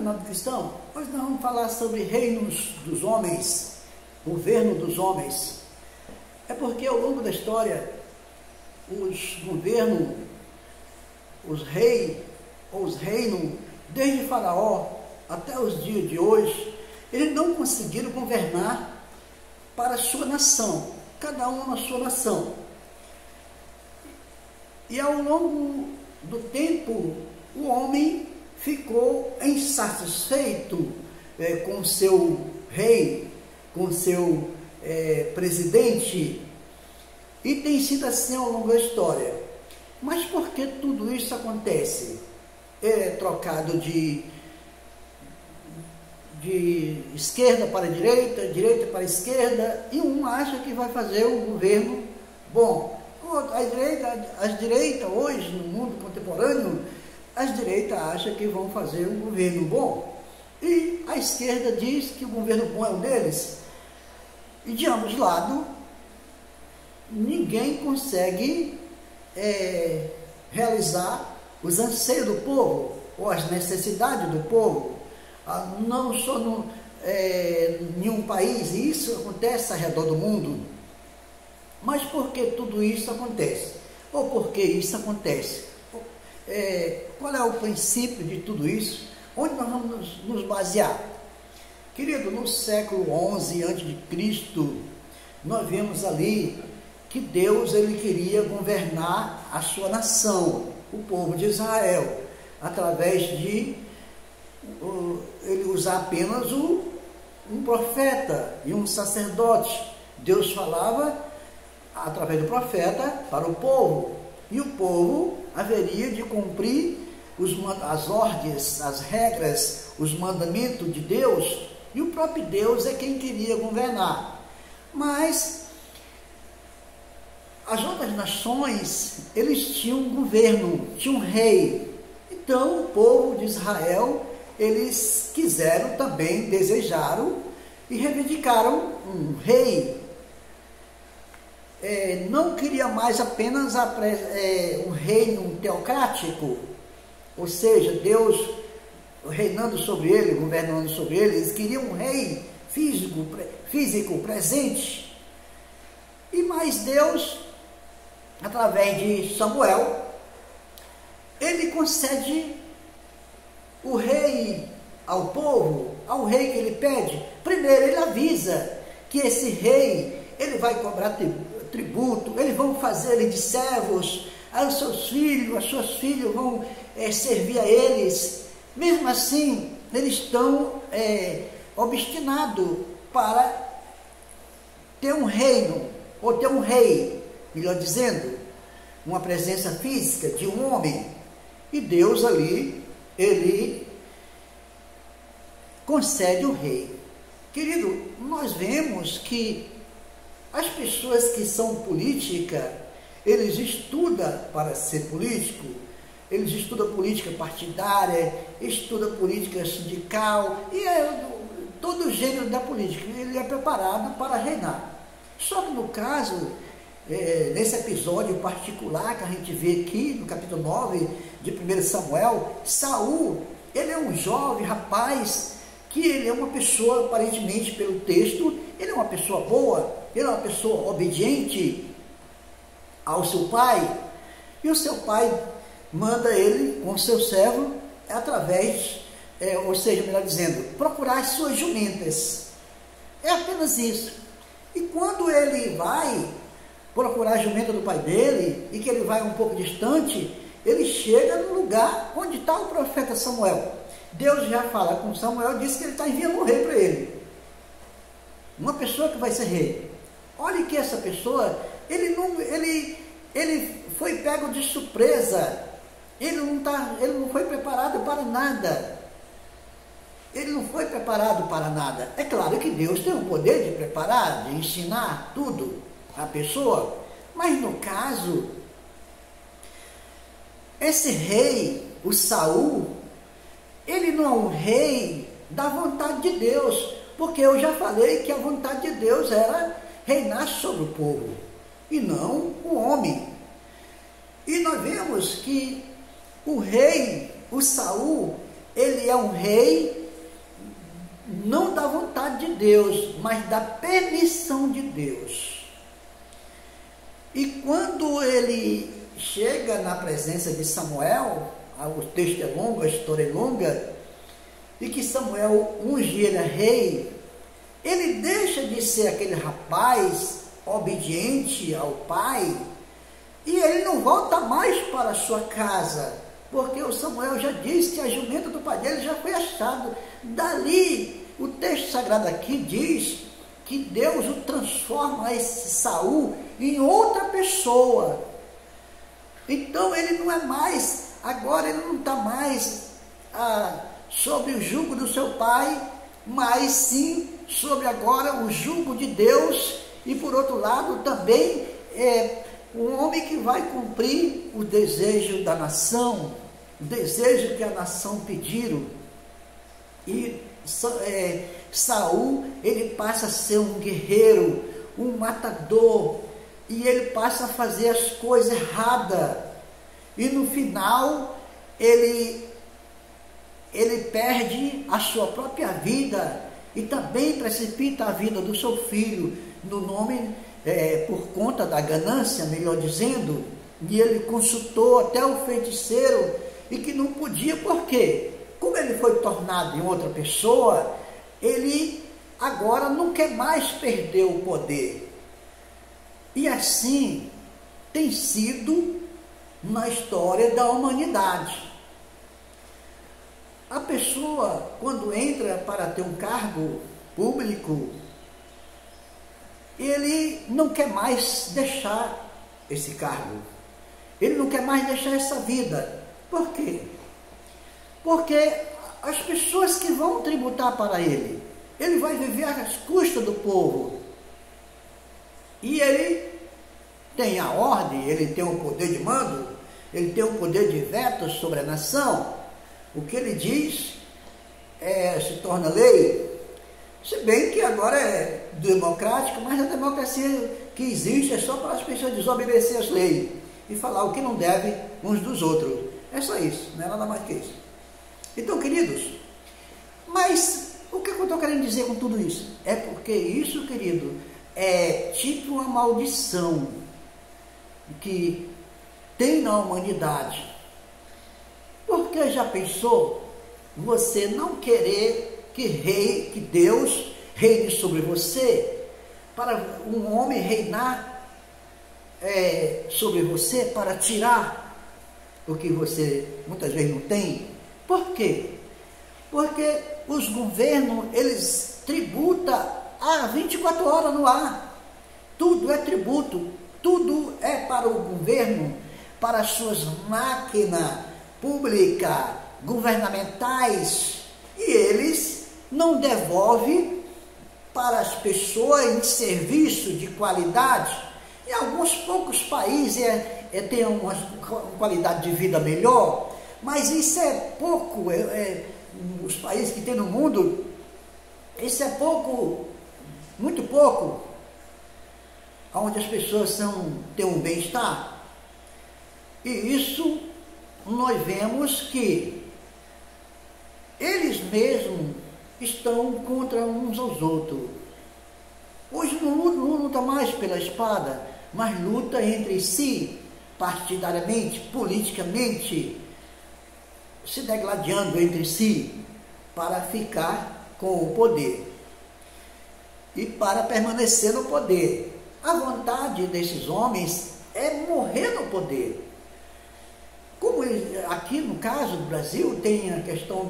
amado cristão, hoje nós vamos falar sobre reinos dos homens, governo dos homens. É porque ao longo da história, os governos, os reis, ou os reinos, desde Faraó até os dias de hoje, eles não conseguiram governar para a sua nação, cada um na sua nação. E ao longo do tempo, o homem ficou insatisfeito com seu rei, com seu presidente, e tem sido assim ao longo da história. Mas por que tudo isso acontece? É trocado de esquerda para direita, direita para esquerda, e um acha que vai fazer um governo bom. As direitas hoje, no mundo contemporâneo, as direitas acham que vão fazer um governo bom, e a esquerda diz que o governo bom é um deles. E de ambos os lados, ninguém consegue realizar os anseios do povo, ou as necessidades do povo, não só em um país, e isso acontece ao redor do mundo. Mas por que tudo isso acontece? Ou por que isso acontece? Qual é o princípio de tudo isso? Onde nós vamos nos basear? Querido, no século XI a.C., nós vemos ali que Deus ele queria governar a sua nação, o povo de Israel, através de ele usar apenas um profeta e um sacerdote. Deus falava através do profeta para o povo, e o povo haveria de cumprir as ordens, as regras, os mandamentos de Deus, e o próprio Deus é quem queria governar. Mas as outras nações, eles tinham um governo, tinham um rei. Então o povo de Israel, eles quiseram também, desejaram e reivindicaram um rei. Não queria mais apenas um reino teocrático, ou seja, Deus reinando sobre ele, governando sobre ele. Eles queriam um rei físico, presente. E mais Deus, através de Samuel, ele concede o rei ao povo, ao rei que ele pede. Primeiro ele avisa que esse rei, ele vai cobrar tributo, eles vão fazer ele de servos, aí os seus filhos, as suas filhas vão servir a eles. Mesmo assim, eles estão obstinados para ter um reino, ou ter um rei, melhor dizendo, uma presença física de um homem. E Deus ali, ele concede o rei. Querido, nós vemos que as pessoas que são políticas, eles estudam para ser político, eles estudam política partidária, estudam política sindical, e todo o gênero da política, ele é preparado para reinar. Só que no caso, nesse episódio particular que a gente vê aqui no capítulo 9 de 1 Samuel, Saul, ele é um jovem rapaz, que ele é uma pessoa, aparentemente pelo texto, ele é uma pessoa boa, ele é uma pessoa obediente ao seu pai, e o seu pai manda ele com o seu servo através, ou seja, melhor dizendo, procurar as suas jumentas. É apenas isso. E quando ele vai procurar a jumenta do pai dele, e que ele vai um pouco distante, ele chega no lugar onde está o profeta Samuel. Deus já fala com Samuel, diz que ele está enviando um rei para ele, uma pessoa que vai ser rei. Olha que essa pessoa, ele foi pego de surpresa, ele não foi preparado para nada. Ele não foi preparado para nada. É claro que Deus tem o poder de preparar, de ensinar tudo à pessoa, mas no caso, esse rei, o Saul, ele não é um rei da vontade de Deus, porque eu já falei que a vontade de Deus era reinar sobre o povo, e não o homem. E nós vemos que o rei, o Saul, ele é um rei não da vontade de Deus, mas da permissão de Deus. E quando ele chega na presença de Samuel, o texto é longo, a história é longa, e que Samuel unge ele a rei, ele deixa de ser aquele rapaz obediente ao pai, e ele não volta mais para a sua casa, porque o Samuel já disse que a jumenta do pai dele já foi achado. Dali, o texto sagrado aqui diz que Deus o transforma, esse Saul, em outra pessoa. Então ele não é mais, agora ele não está mais sob o jugo do seu pai, mas sim sobre agora o jugo de Deus, e por outro lado também é um homem que vai cumprir o desejo da nação, o desejo que a nação pediram. E Saul, ele passa a ser um guerreiro, um matador, e ele passa a fazer as coisas erradas, e no final ele perde a sua própria vida, e também precipita a vida do seu filho, no nome, por conta da ganância, melhor dizendo, e ele consultou até o feiticeiro, e que não podia. Por quê? Como ele foi tornado em outra pessoa, ele agora não quer mais perder o poder. E assim tem sido na história da humanidade. A pessoa, quando entra para ter um cargo público, ele não quer mais deixar esse cargo, ele não quer mais deixar essa vida. Por quê? Porque as pessoas que vão tributar para ele vai viver às custas do povo, e ele tem a ordem, ele tem o poder de mando, ele tem o poder de veto sobre a nação. O que ele diz se torna lei, se bem que agora é democrático, mas a democracia que existe é só para as pessoas desobedecer as leis e falar o que não deve uns dos outros. É só isso, não é nada mais que isso. Então, queridos, mas o que eu estou querendo dizer com tudo isso? É porque isso, querido, é tipo uma maldição que tem na humanidade. Porque já pensou você não querer que Deus reine sobre você, para um homem reinar sobre você, para tirar o que você muitas vezes não tem? Por quê? Porque os governos, eles tributam há 24 horas no ar. Tudo é tributo, tudo é para o governo, para as suas máquinas públicas, governamentais, e eles não devolvem para as pessoas em serviço de qualidade. Em alguns poucos países tem uma qualidade de vida melhor, mas isso é pouco. Os países que tem no mundo, isso é pouco, muito pouco, onde as pessoas têm um bem-estar. E isso nós vemos que eles mesmos estão contra uns aos outros. Hoje não luta mais pela espada, mas luta entre si, partidariamente, politicamente, se degladiando entre si para ficar com o poder e para permanecer no poder. A vontade desses homens é morrer no poder. Como aqui no caso do Brasil tem a questão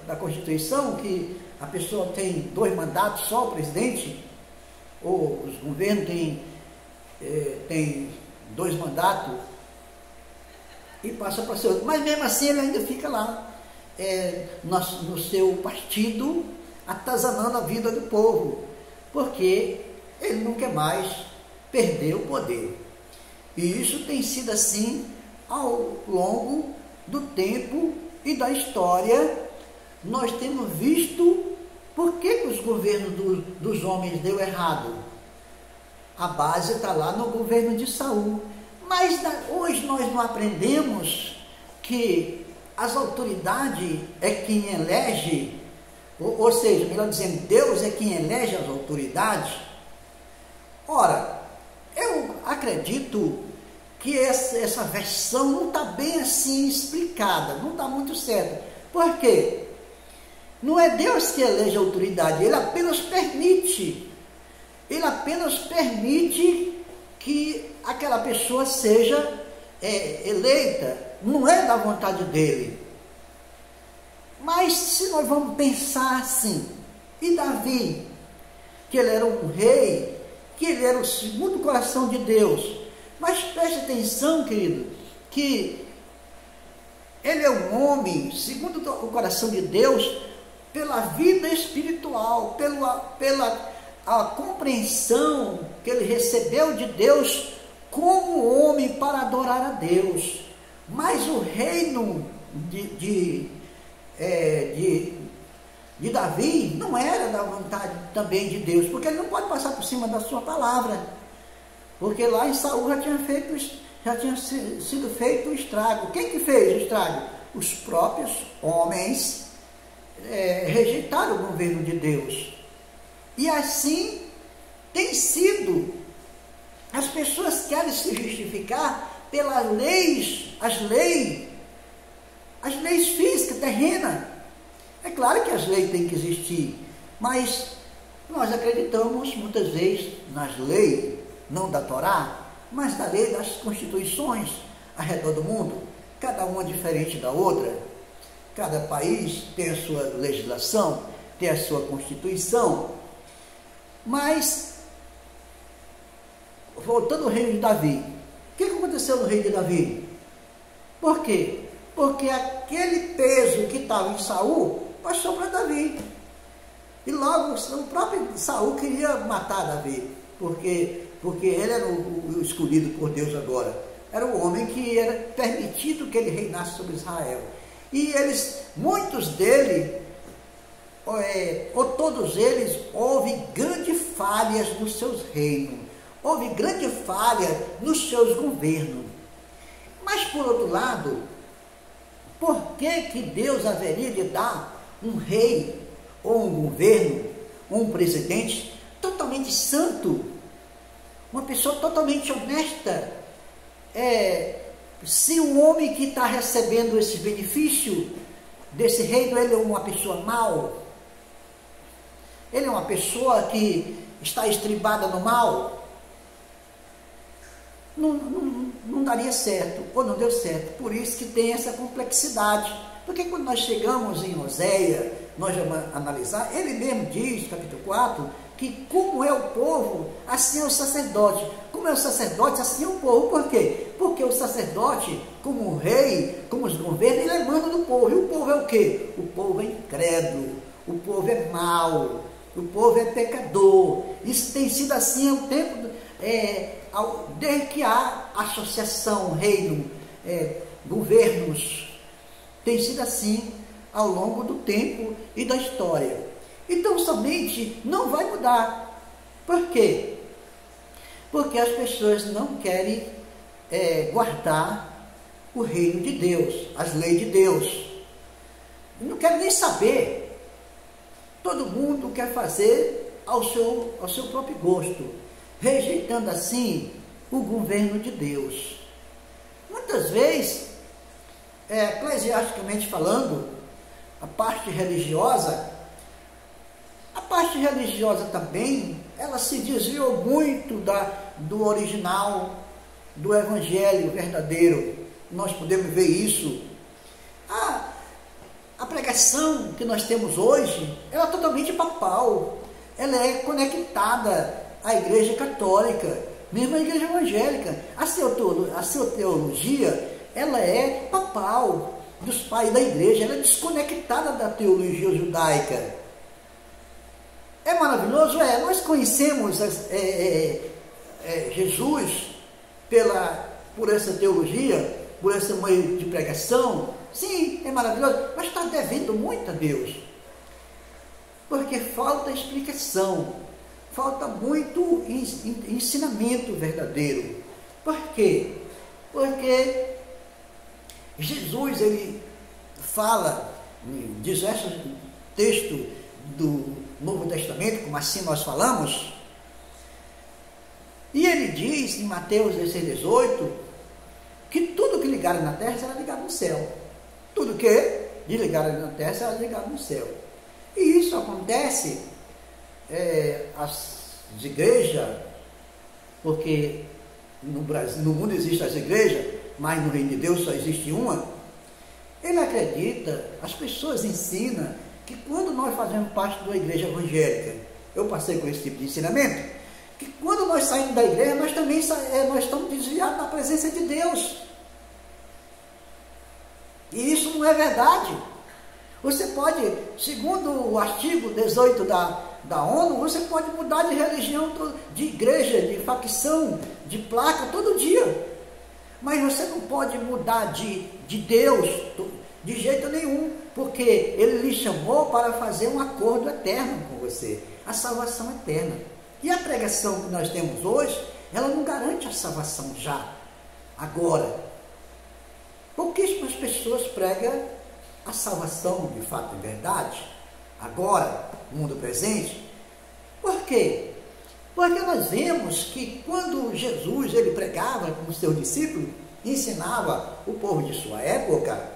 da Constituição, que a pessoa tem 2 mandatos só, o presidente, ou os governos têm 2 mandatos e passa para ser outro. Mas mesmo assim ele ainda fica lá, no seu partido, atazanando a vida do povo, porque ele não quer mais perder o poder. E isso tem sido assim ao longo do tempo e da história. Nós temos visto por que os governos dos homens deu errado. A base está lá no governo de Saul. Mas hoje nós não aprendemos que as autoridades é quem elege ou seja, melhor dizendo, Deus é quem elege as autoridades. Ora, eu acredito que essa versão não está bem assim explicada, não está muito certa. Por quê? Não é Deus que elege a autoridade, Ele apenas permite que aquela pessoa seja eleita, não é da vontade dele. Mas se nós vamos pensar assim, e Davi, que ele era um rei, que ele era o segundo coração de Deus, mas preste atenção, querido, que ele é um homem, segundo o coração de Deus, pela vida espiritual, pela a compreensão que ele recebeu de Deus como homem para adorar a Deus. Mas o reino de Davi não era da vontade também de Deus, porque ele não pode passar por cima da sua palavra, porque lá em Saul já tinha sido feito o estrago. Quem que fez o estrago? Os próprios homens rejeitaram o governo de Deus. E assim tem sido. As pessoas querem se justificar pelas leis, as leis físicas, terrenas. É claro que as leis têm que existir, mas nós acreditamos muitas vezes nas leis, não da Torá, mas da lei das constituições ao redor do mundo, cada uma diferente da outra. Cada país tem a sua legislação, tem a sua constituição. Mas, voltando ao reino de Davi, o que aconteceu no reino de Davi? Por quê? Porque aquele peso que estava em Saul passou para Davi. E logo o próprio Saul queria matar Davi, porque ele era o escolhido por Deus agora. Era o homem que era permitido que ele reinasse sobre Israel. E muitos deles, ou todos eles, houve grandes falhas nos seus reinos, houve grande falha nos seus governos. Mas, por outro lado, por que Deus haveria de dar um rei, ou um governo, ou um presidente totalmente santo, uma pessoa totalmente honesta, se o homem que está recebendo esse benefício desse reino, ele é uma pessoa mau, ele é uma pessoa que está estribada no mal, não daria certo, ou não deu certo. Por isso que tem essa complexidade. Porque quando nós chegamos em Oséias, nós vamos analisar, ele mesmo diz, capítulo 4, que como é o povo, assim é o sacerdote. Como é o sacerdote, assim é o povo. Por quê? Porque o sacerdote, como o rei, como os governos, ele emana do povo. E o povo é o quê? O povo é incrédulo, o povo é mau, o povo é pecador. Isso tem sido assim há um tempo, desde que há associação, reino, governos, tem sido assim ao longo do tempo e da história. Então, somente não vai mudar. Por quê? Porque as pessoas não querem guardar o reino de Deus, as leis de Deus. Não querem nem saber. Todo mundo quer fazer ao seu próprio gosto, rejeitando assim o governo de Deus. Muitas vezes, eclesiasticamente falando, a parte religiosa também, ela se desviou muito do original, do evangelho verdadeiro. Nós podemos ver isso. A pregação que nós temos hoje, ela é totalmente papal, ela é conectada à igreja católica, mesmo à igreja evangélica. A sua teologia, ela é papal, dos pais da igreja, ela é desconectada da teologia judaica. É maravilhoso? Nós conhecemos Jesus por essa teologia, por esse meio de pregação. Sim, é maravilhoso, mas está devendo muito a Deus, porque falta explicação, falta muito ensinamento verdadeiro. Por quê? Porque Jesus, ele fala em diversos textos do Novo Testamento, como assim nós falamos. E ele diz em Mateus 16, 18, que tudo que ligarem na terra será ligado no céu. Tudo que ligarem na terra será ligado no céu. E isso acontece, as igrejas, porque no Brasil, no mundo existem as igrejas, mas no reino de Deus só existe uma. Ele acredita, as pessoas ensinam que quando nós fazemos parte de uma igreja evangélica, eu passei com esse tipo de ensinamento, que quando nós saímos da igreja, nós também nós estamos desviados da presença de Deus. E isso não é verdade. Você pode, segundo o artigo 18 da ONU, você pode mudar de religião, de igreja, de facção, de placa, todo dia. Mas você não pode mudar de Deus de jeito nenhum, porque Ele lhe chamou para fazer um acordo eterno com você, a salvação eterna. E a pregação que nós temos hoje, ela não garante a salvação já, agora. Pouquíssimas pessoas pregam a salvação de fato e verdade, agora, no mundo presente. Por quê? Porque nós vemos que quando Jesus ele pregava com os seus discípulos, ensinava o povo de sua época,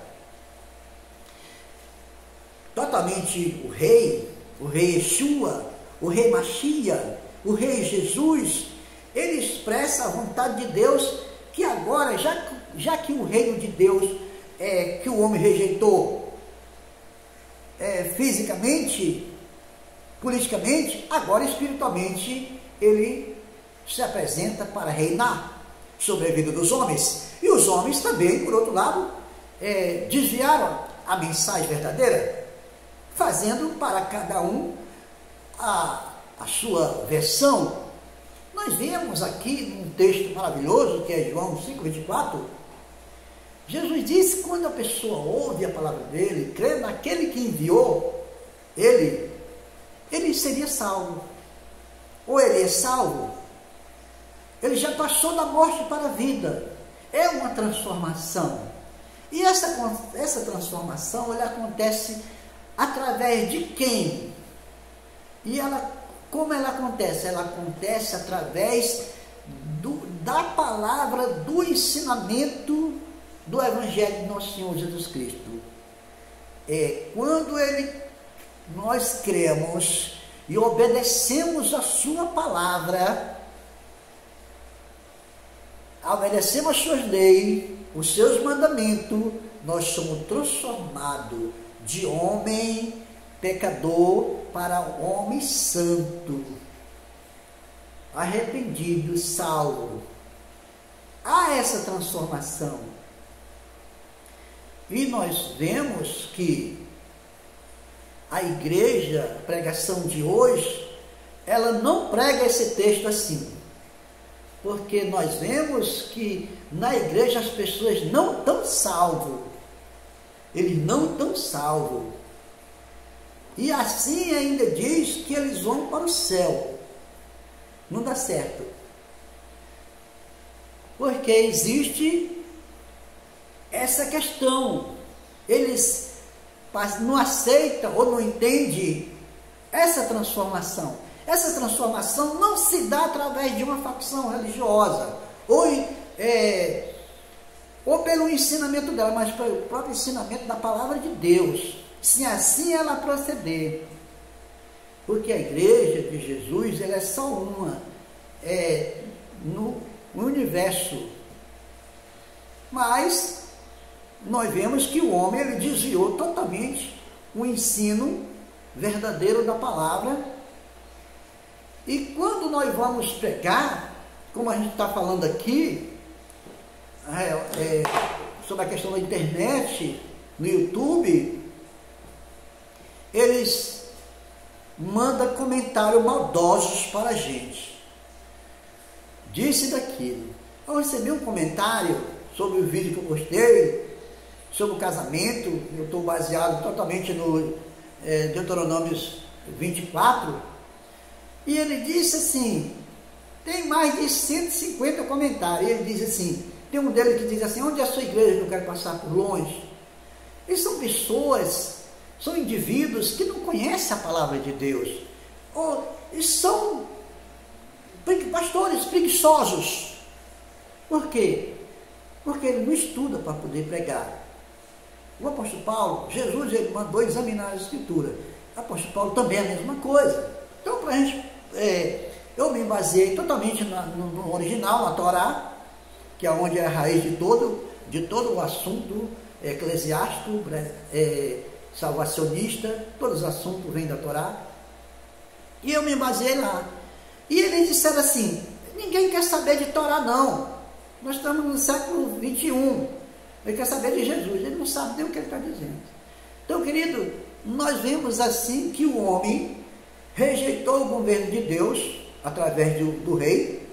totalmente o rei Yeshua, o rei Machia, o rei Jesus, ele expressa a vontade de Deus, que agora, já que o reino de Deus, que o homem rejeitou fisicamente, politicamente, agora espiritualmente, ele se apresenta para reinar sobre a vida dos homens. E os homens também, por outro lado, desviaram a mensagem verdadeira, fazendo para cada um a sua versão. Nós vemos aqui num texto maravilhoso, que é João 5,24, Jesus disse que quando a pessoa ouve a palavra dele, crê naquele que enviou ele seria salvo. Ou ele é salvo, ele já passou da morte para a vida. É uma transformação. E essa transformação, ela acontece através de quem? E como ela acontece? Ela acontece através da palavra, do ensinamento do Evangelho de Nosso Senhor Jesus Cristo. Quando nós cremos e obedecemos a sua palavra, obedecemos as suas leis, os seus mandamentos, nós somos transformados de homem pecador para homem santo, arrependido, salvo. Há essa transformação. E nós vemos que a igreja, a pregação de hoje, ela não prega esse texto assim. Porque nós vemos que na igreja as pessoas não estão salvos. Eles não estão salvos. E assim ainda diz que eles vão para o céu. Não dá certo. Porque existe essa questão. Eles não aceitam ou não entendem essa transformação. Essa transformação não se dá através de uma facção religiosa, ou pelo ensinamento dela, mas pelo próprio ensinamento da palavra de Deus, se assim ela proceder. Porque a igreja de Jesus, ela é só uma no universo. Mas nós vemos que o homem ele desviou totalmente o ensino verdadeiro da palavra. E quando nós vamos pregar, como a gente está falando aqui, sobre a questão da internet, no YouTube, eles mandam comentários maldosos para a gente. Disse daquilo. Eu recebi um comentário sobre o vídeo que eu postei, sobre o casamento. Eu estou baseado totalmente no Deuteronômio 24. E ele disse assim, tem mais de 150 comentários. Ele diz assim, tem um deles que diz assim, onde é a sua igreja que eu quero passar por longe? E são pessoas são indivíduos que não conhecem a palavra de Deus, e são pastores preguiçosos. Por quê? Porque ele não estuda para poder pregar. O apóstolo Paulo, Jesus, ele mandou examinar a Escritura. O apóstolo Paulo também é a mesma coisa. Então, para a gente, eu me baseei totalmente no original, na Torá, que é onde é a raiz de todo o assunto eclesiástico, salvacionista, todos os assuntos vêm da Torá. E eu me baseei lá. E eles disseram assim: ninguém quer saber de Torá, não. Nós estamos no século 21. Ele quer saber de Jesus. Ele não sabe nem o que ele está dizendo. Então, querido, nós vemos assim que o homem rejeitou o governo de Deus através do rei,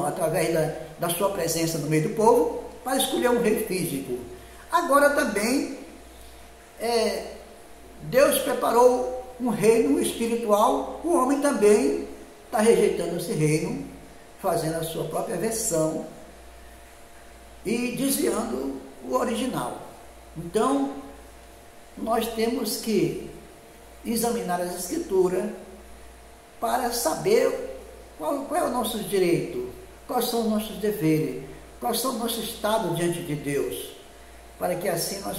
através da sua presença no meio do povo, para escolher um rei físico. Agora também, Deus preparou um reino espiritual. O homem também está rejeitando esse reino, fazendo a sua própria versão e desviando o original. Então, nós temos que examinar as Escrituras para saber qual é o nosso direito, quais são os nossos deveres, qual são o nosso estado diante de Deus, para que assim nós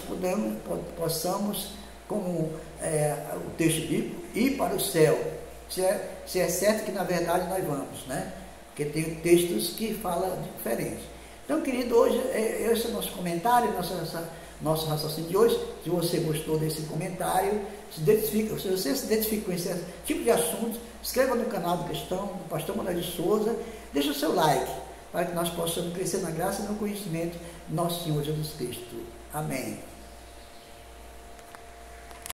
possamos, como o texto bíblico, ir para o céu. Se é certo que na verdade nós vamos, né? Porque tem textos que falam diferente. Então, querido, hoje esse é o nosso comentário, nosso raciocínio de hoje. Se você gostou desse comentário, se você se identifica com esse tipo de assunto, inscreva no canal do Cristão, do pastor Manuel de Souza, deixa o seu like, para que nós possamos crescer na graça e no conhecimento do nosso Senhor Jesus Cristo. Amém.